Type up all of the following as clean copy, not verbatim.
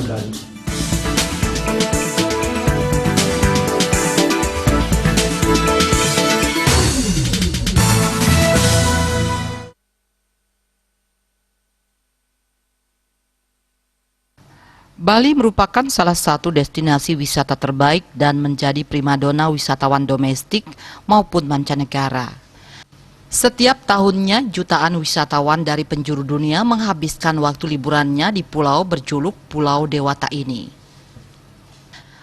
kembali. Bali merupakan salah satu destinasi wisata terbaik dan menjadi primadona wisatawan domestik maupun mancanegara. Setiap tahunnya jutaan wisatawan dari penjuru dunia menghabiskan waktu liburannya di pulau berjuluk Pulau Dewata ini.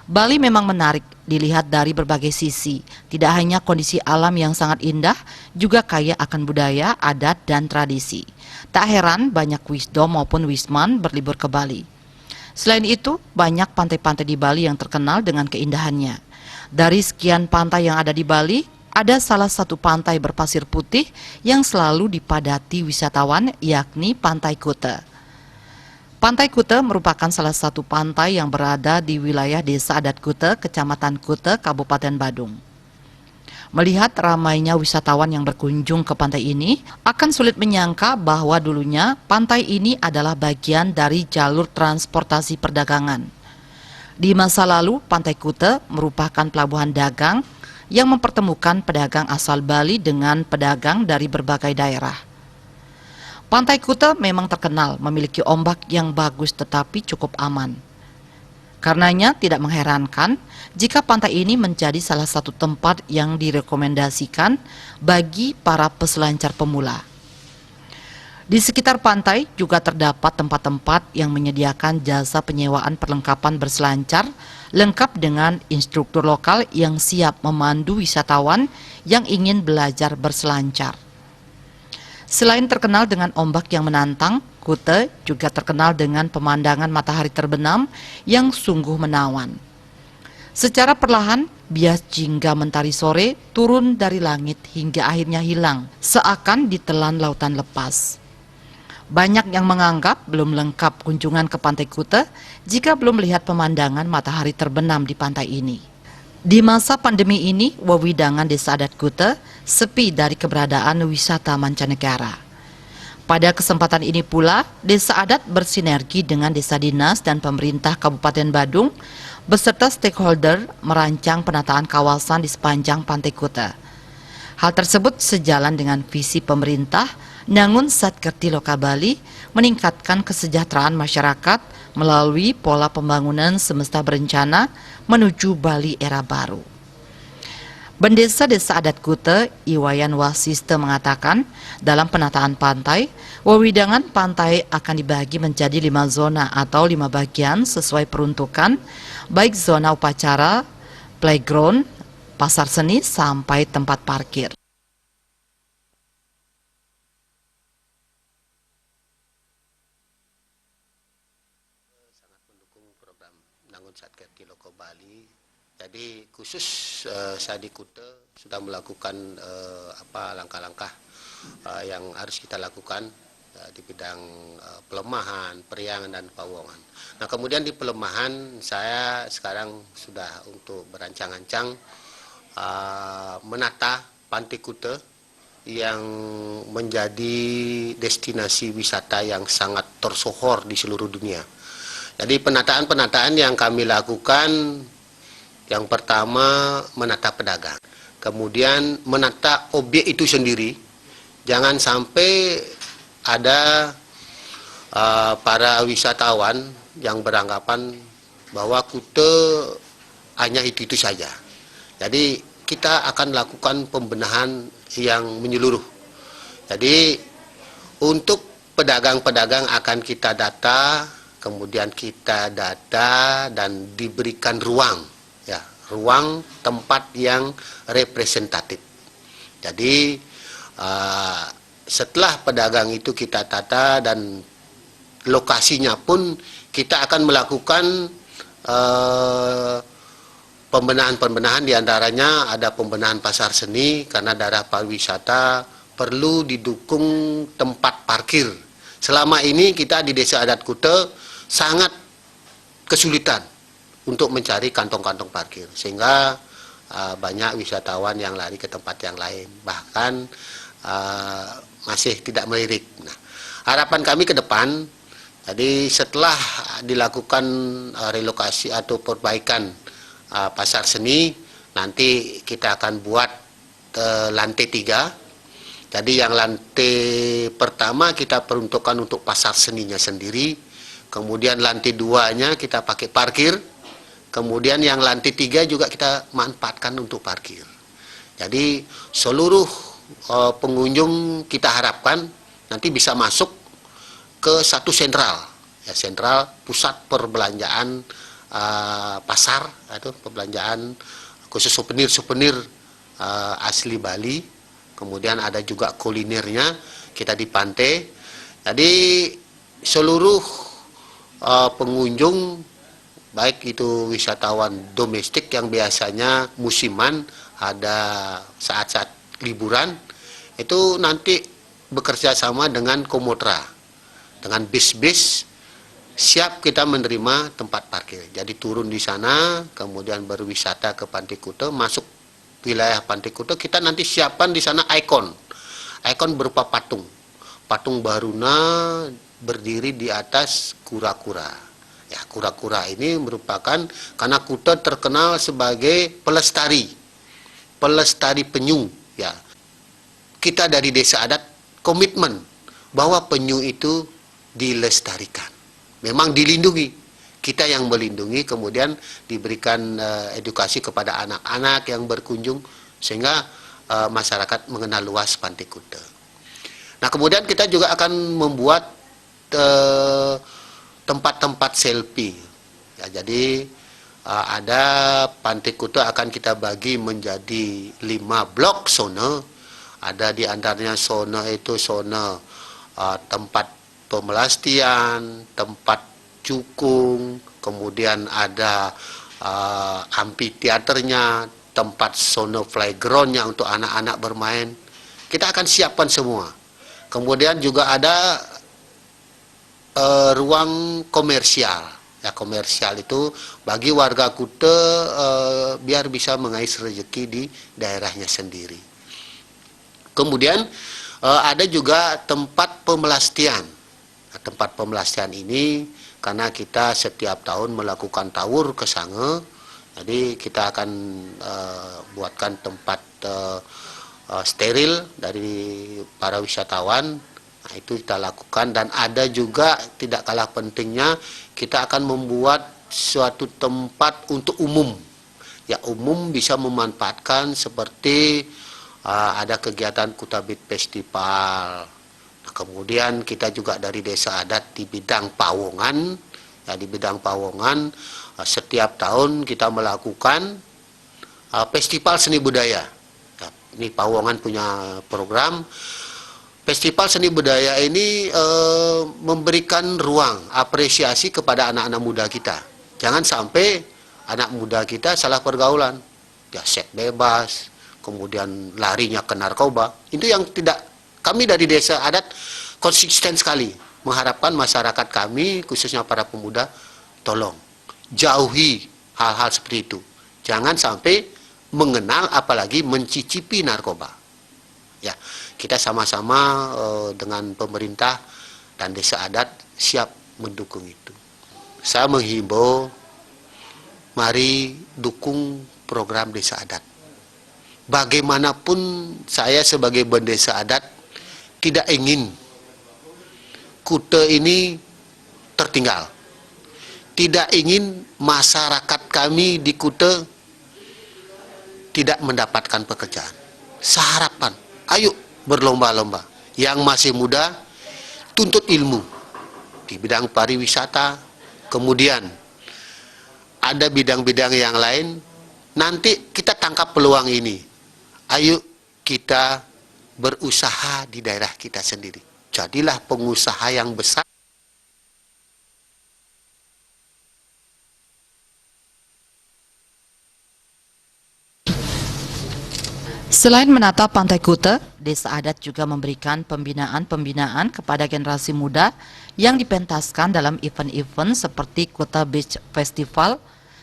Bali memang menarik dilihat dari berbagai sisi, tidak hanya kondisi alam yang sangat indah, juga kaya akan budaya, adat, dan tradisi. Tak heran banyak wisdom maupun wisman berlibur ke Bali. Selain itu, banyak pantai-pantai di Bali yang terkenal dengan keindahannya. Dari sekian pantai yang ada di Bali, ada salah satu pantai berpasir putih yang selalu dipadati wisatawan, yakni Pantai Kuta. Pantai Kuta merupakan salah satu pantai yang berada di wilayah Desa Adat Kuta, Kecamatan Kuta, Kabupaten Badung. Melihat ramainya wisatawan yang berkunjung ke pantai ini, akan sulit menyangka bahwa dulunya pantai ini adalah bagian dari jalur transportasi perdagangan. Di masa lalu, Pantai Kuta merupakan pelabuhan dagang yang mempertemukan pedagang asal Bali dengan pedagang dari berbagai daerah. Pantai Kuta memang terkenal memiliki ombak yang bagus tetapi cukup aman. Karenanya tidak mengherankan jika pantai ini menjadi salah satu tempat yang direkomendasikan bagi para peselancar pemula. Di sekitar pantai juga terdapat tempat-tempat yang menyediakan jasa penyewaan perlengkapan berselancar lengkap dengan instruktur lokal yang siap memandu wisatawan yang ingin belajar berselancar. Selain terkenal dengan ombak yang menantang, Kuta juga terkenal dengan pemandangan matahari terbenam yang sungguh menawan. Secara perlahan, bias jingga mentari sore turun dari langit hingga akhirnya hilang, seakan ditelan lautan lepas. Banyak yang menganggap belum lengkap kunjungan ke Pantai Kuta jika belum melihat pemandangan matahari terbenam di pantai ini. Di masa pandemi ini, wewidangan Desa Adat Kuta sepi dari keberadaan wisata mancanegara. Pada kesempatan ini pula, Desa Adat bersinergi dengan Desa Dinas dan pemerintah Kabupaten Badung beserta stakeholder merancang penataan kawasan di sepanjang Pantai Kuta. Hal tersebut sejalan dengan visi pemerintah Nangun Satkerti Loka Bali meningkatkan kesejahteraan masyarakat melalui pola pembangunan semesta berencana menuju Bali era baru. Bendesa Desa Adat Kuta, Iwayan Wasiste mengatakan, dalam penataan pantai, wewidangan pantai akan dibagi menjadi 5 zona atau 5 bagian sesuai peruntukan, baik zona upacara, playground, pasar seni, sampai tempat parkir. Sangat mendukung program Nangun Satkerti Loka Bali. Jadi khusus saya di Kuta sudah melakukan langkah-langkah yang harus kita lakukan di bidang pelemahan, periangan, dan pawongan. Nah, kemudian di pelemahan saya sekarang sudah untuk berancang-ancang menata Pantai Kuta yang menjadi destinasi wisata yang sangat tersohor di seluruh dunia. Jadi penataan-penataan yang kami lakukan, yang pertama menata pedagang, kemudian menata objek itu sendiri. Jangan sampai ada para wisatawan yang beranggapan bahwa Kuta hanya itu saja. Jadi kita akan lakukan pembenahan yang menyeluruh. Jadi untuk pedagang-pedagang akan kita data, kemudian kita data dan diberikan ruang, ya, ruang tempat yang representatif. Jadi setelah pedagang itu kita tata dan lokasinya pun kita akan melakukan pembenahan-pembenahan, diantaranya ada pembenahan pasar seni karena daerah pariwisata perlu didukung tempat parkir. Selama ini kita di Desa Adat Kuta sangat kesulitan untuk mencari kantong-kantong parkir, sehingga banyak wisatawan yang lari ke tempat yang lain, bahkan masih tidak melirik. Nah, harapan kami ke depan Jadi setelah dilakukan relokasi atau perbaikan pasar seni, nanti kita akan buat lantai 3. Jadi yang lantai pertama kita peruntukkan untuk pasar seninya sendiri, kemudian lantai 2-nya kita pakai parkir, kemudian yang lantai 3 juga kita manfaatkan untuk parkir. Jadi seluruh pengunjung kita harapkan nanti bisa masuk ke satu sentral, ya, sentral pusat perbelanjaan pasar, itu perbelanjaan khusus souvenir asli Bali. Kemudian ada juga kulinernya, kita di pantai. Jadi seluruh pengunjung, baik itu wisatawan domestik yang biasanya musiman, ada saat-saat liburan, itu nanti bekerja sama dengan Komotra, dengan bis-bis, siap kita menerima tempat parkir. Jadi turun di sana, kemudian berwisata ke Pantai Kuta, masuk wilayah Pantai Kuta, kita nanti siapkan di sana ikon berupa patung Baruna berdiri di atas kura-kura. Ya, kura-kura ini merupakan, karena Kuta terkenal sebagai pelestari penyu. Ya, kita dari desa adat komitmen bahwa penyu itu dilestarikan, memang dilindungi, kita yang melindungi, kemudian diberikan edukasi kepada anak-anak yang berkunjung sehingga masyarakat mengenal luas Pantai Kuta. Nah, kemudian kita juga akan membuat tempat-tempat selfie. Ya, jadi ada Pantai Kuta akan kita bagi menjadi 5 blok zona. Ada di antaranya zona itu zona tempat pemelastian, tempat cukung, kemudian ada amphitheaternya, tempat zona playgroundnya untuk anak-anak bermain. Kita akan siapkan semua. Kemudian juga ada ruang komersial. Ya, komersial itu bagi warga Kuta biar bisa mengais rezeki di daerahnya sendiri. Kemudian ada juga tempat pemelastian. Nah, tempat pemelastian ini karena kita setiap tahun melakukan tawur ke Sange, jadi kita akan buatkan tempat steril dari para wisatawan. Nah, itu kita lakukan, dan ada juga tidak kalah pentingnya kita akan membuat suatu tempat untuk umum. Ya, umum bisa memanfaatkan seperti ada kegiatan Kuta Beat Festival. Nah, kemudian kita juga dari desa adat di bidang pawongan. Ya, di bidang pawongan setiap tahun kita melakukan festival seni budaya. Ya, ini Pawongan punya program. Festival seni budaya ini memberikan ruang apresiasi kepada anak-anak muda kita. Jangan sampai anak muda kita salah pergaulan. Ya, seks bebas, kemudian larinya ke narkoba. Itu yang tidak, kami dari desa adat konsisten sekali mengharapkan masyarakat kami, khususnya para pemuda, tolong jauhi hal-hal seperti itu. Jangan sampai mengenal apalagi mencicipi narkoba. Ya, kita sama-sama dengan pemerintah dan desa adat siap mendukung itu. Saya menghimbau, mari dukung program desa adat. Bagaimanapun saya sebagai pendeta adat tidak ingin Kuta ini tertinggal. Tidak ingin masyarakat kami di Kuta tidak mendapatkan pekerjaan. Seharapan, ayo berlomba-lomba. Yang masih muda, tuntut ilmu di bidang pariwisata, kemudian ada bidang-bidang yang lain. Nanti kita tangkap peluang ini. Ayo kita berusaha di daerah kita sendiri. Jadilah pengusaha yang besar. Selain menata Pantai Kuta, desa adat juga memberikan pembinaan kepada generasi muda yang dipentaskan dalam event-event seperti Kuta Beach Festival,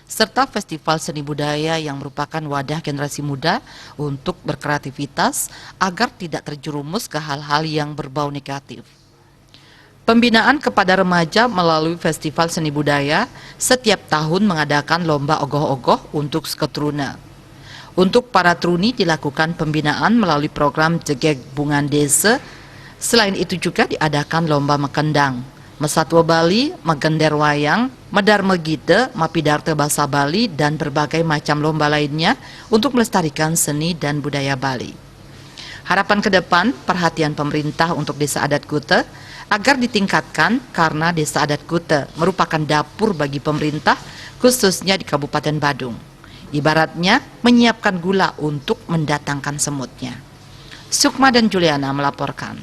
serta festival seni budaya yang merupakan wadah generasi muda untuk berkreativitas agar tidak terjerumus ke hal-hal yang berbau negatif. Pembinaan kepada remaja melalui Festival Seni Budaya setiap tahun mengadakan lomba ogoh-ogoh untuk Sketruna. Untuk para truni dilakukan pembinaan melalui program Jegek Bungan Desa. Selain itu juga diadakan lomba mekendang, Mesatwa Bali, Megender Wayang, Medar Megite, Mapidarte Bahasa Bali, dan berbagai macam lomba lainnya untuk melestarikan seni dan budaya Bali. Harapan ke depan, perhatian pemerintah untuk Desa Adat Kute agar ditingkatkan karena Desa Adat Kute merupakan dapur bagi pemerintah khususnya di Kabupaten Badung. Ibaratnya menyiapkan gula untuk mendatangkan semutnya. Sukma dan Juliana melaporkan.